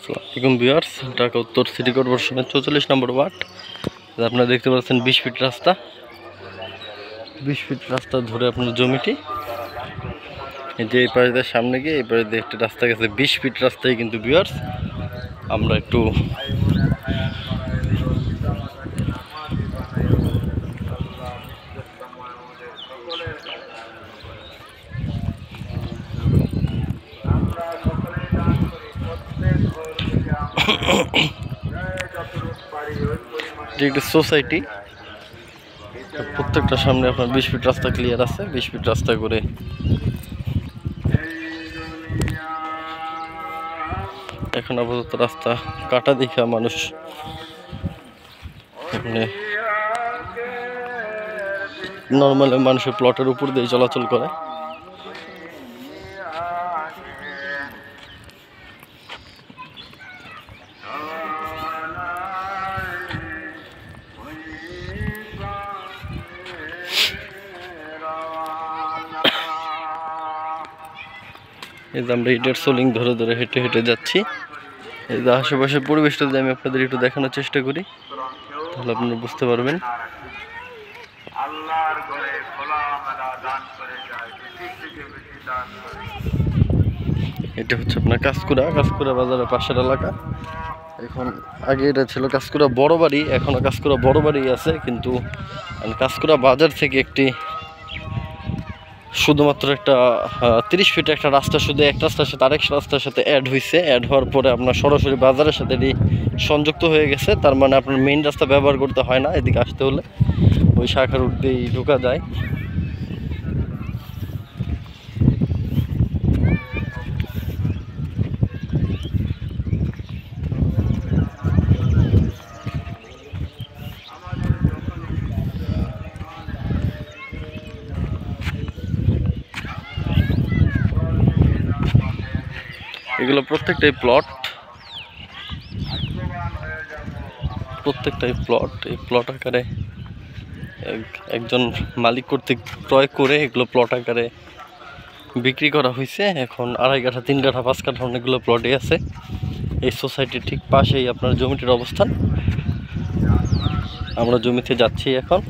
আসসালামু ভিউয়ার্স, ঢাকা উত্তর সিটি কর্পোরেশনের 44 নম্বর ওয়ার্ড। আপনারা দেখতে পাচ্ছেন 20 ফিট রাস্তা, 20 ফিট রাস্তা ধরে আপনার জমিটি। এই যে এই পাশে দিয়ে সামনে গিয়ে এই পাশে দিয়ে একটা রাস্তা গেছে, 20 ফিট রাস্তায় কিন্তু ভিউয়ার্স। আমরা একটু একটি সোসাইটি, প্রত্যেকটা সামনে আপনার 20 ফিট রাস্তা ক্লিয়ার আছে। 20 ফিট রাস্তা করে এখন আপাতত রাস্তা কাটা দেখা মানুষ নর্মালি মানুষের প্লটের উপর দিয়ে চলাচল করে। এই যে আমরা ইটের সোলিং ধরে ধরে হেঁটে হেঁটে যাচ্ছি। এই যে আশেপাশের পরিবেশটা যদি আমি আপনাদের একটু দেখানোর চেষ্টা করি তাহলে আপনারা বুঝতে পারবেন। এটা হচ্ছে আপনার কাঁচকুড়া বাজারের পাশের এলাকা। এখন আগে এটা ছিল কাঁচকুড়া বড় বাড়ি, এখনও কাঁচকুড়া বড় বাড়ি আছে, কিন্তু কাঁচকুড়া বাজার থেকে একটি শুধুমাত্র একটা 30 ফিট একটা রাস্তা, শুধু এক রাস্তার সাথে আরেক রাস্তার সাথে অ্যাড হয়েছে। অ্যাড হওয়ার পরে আপনার সরাসরি বাজারের সাথে এটি সংযুক্ত হয়ে গেছে। তার মানে আপনার মেইন রাস্তা ব্যবহার করতে হয় না, এদিকে আসতে হলে ওই শাখা রুট দিয়েই ঢোকা যায়। এগুলো প্রত্যেকটাই প্লট, এই প্লট আকারে একজন মালিক কর্তৃক ক্রয় করে এগুলো প্লট আকারে বিক্রি করা হয়েছে। এখন 2.5 কাঠা 3 কাঠা 5 কাঠা অনেকগুলো প্লটে আছে। এই সোসাইটির ঠিক পাশেই আপনার জমিটির অবস্থান। আমরা জমিতে যাচ্ছি এখন।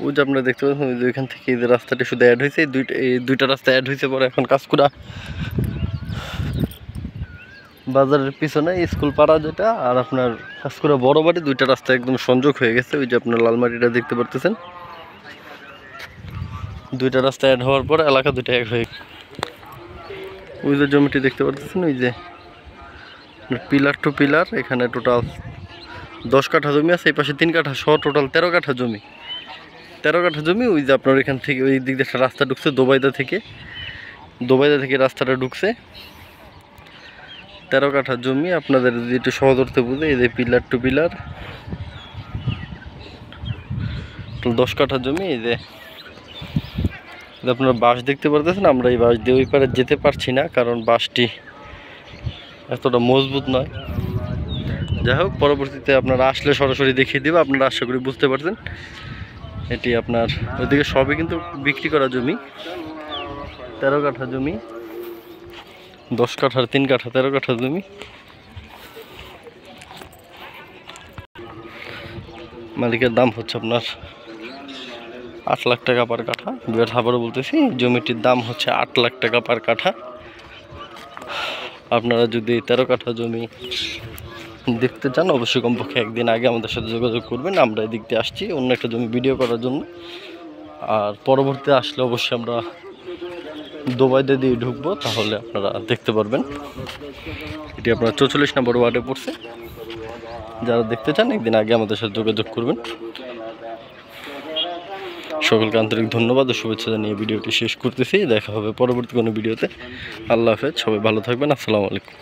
ওই যে আপনারা দেখতে পাচ্ছেন ওই যে ওইখান থেকে এই যে রাস্তাটি শুধু অ্যাড হয়েছে, এই দুইটা রাস্তা অ্যাড হয়েছে পরে এখন কাঁচকুড়া বাজারের পিছনে স্কুল পাড়া যেটা আর আপনার কাঁচকুড়া বড় বাড়ি, দুইটা রাস্তা একদম সংযোগ হয়ে গেছে। ওই যে আপনার লালমাটিটা দেখতে পারতেছেন, দুইটা রাস্তা অ্যাড হওয়ার পর এলাকা দুইটা এক হয়ে। ওই যে জমিটি দেখতে পারতেছেন, ওই যে পিলার টু পিলার, এখানে টোটাল 10 কাঠা জমি আছে। এই পাশে 3 কাঠা সহ টোটাল 13 কাঠা জমি। 13 কাঠা জমি। ওই যে আপনার এখান থেকে ওই দিক দিয়ে একটা রাস্তা ঢুকছে দোবাইদা থেকে রাস্তাটা ঢুকছে। 13 কাঠা জমি। আপনাদের যদি একটু সহজ অর্থে বুঝে, এই যে পিলার টু পিলার 10 কাঠা জমি। এই যে আপনারা বাঁশ দেখতে পারতেছেন, আমরা এই বাঁশ দিয়ে ওই পারে যেতে পারছি না, কারণ বাঁশটি এতটা মজবুত নয়। যাই হোক, পরবর্তীতে আপনারা আসলে সরাসরি দেখিয়ে দেবো, আপনারা আশা করি বুঝতে পারছেন। এটি আপনার ওইদিকে সবই কিন্তু বিক্রি করা জমি। 13 কাঠা জমি, 10 কাঠার 3 কাঠা 13 কাঠা জমি। মালিকের দাম হচ্ছে আপনার 8 লাখ টাকা পার কাঠা। আবারও বলতেছি, জমিটির দাম হচ্ছে 8 লাখ টাকা পার কাঠা। আপনারা যদি 13 কাঠা জমি দেখতে চান অবশ্যই কমপক্ষে একদিন আগে আমাদের সাথে যোগাযোগ করবেন। আমরা এদিক দিয়ে আসছি অন্য একটা জমি ভিডিও করার জন্য, আর পরবর্তীতে আসলে অবশ্যই আমরা দোবাইদা দিয়ে ঢুকবো, তাহলে আপনারা দেখতে পারবেন। এটি আপনার 44 নম্বর ওয়ার্ডে পড়ছে। যারা দেখতে চান একদিন আগে আমাদের সাথে যোগাযোগ করবেন। সকলকে আন্তরিক ধন্যবাদ ও শুভেচ্ছা জানিয়ে ভিডিওটি শেষ করতেছি। দেখা হবে পরবর্তী কোনো ভিডিওতে। আল্লাহ হাফেজ, সবাই ভালো থাকবেন। আসসালামু আলাইকুম।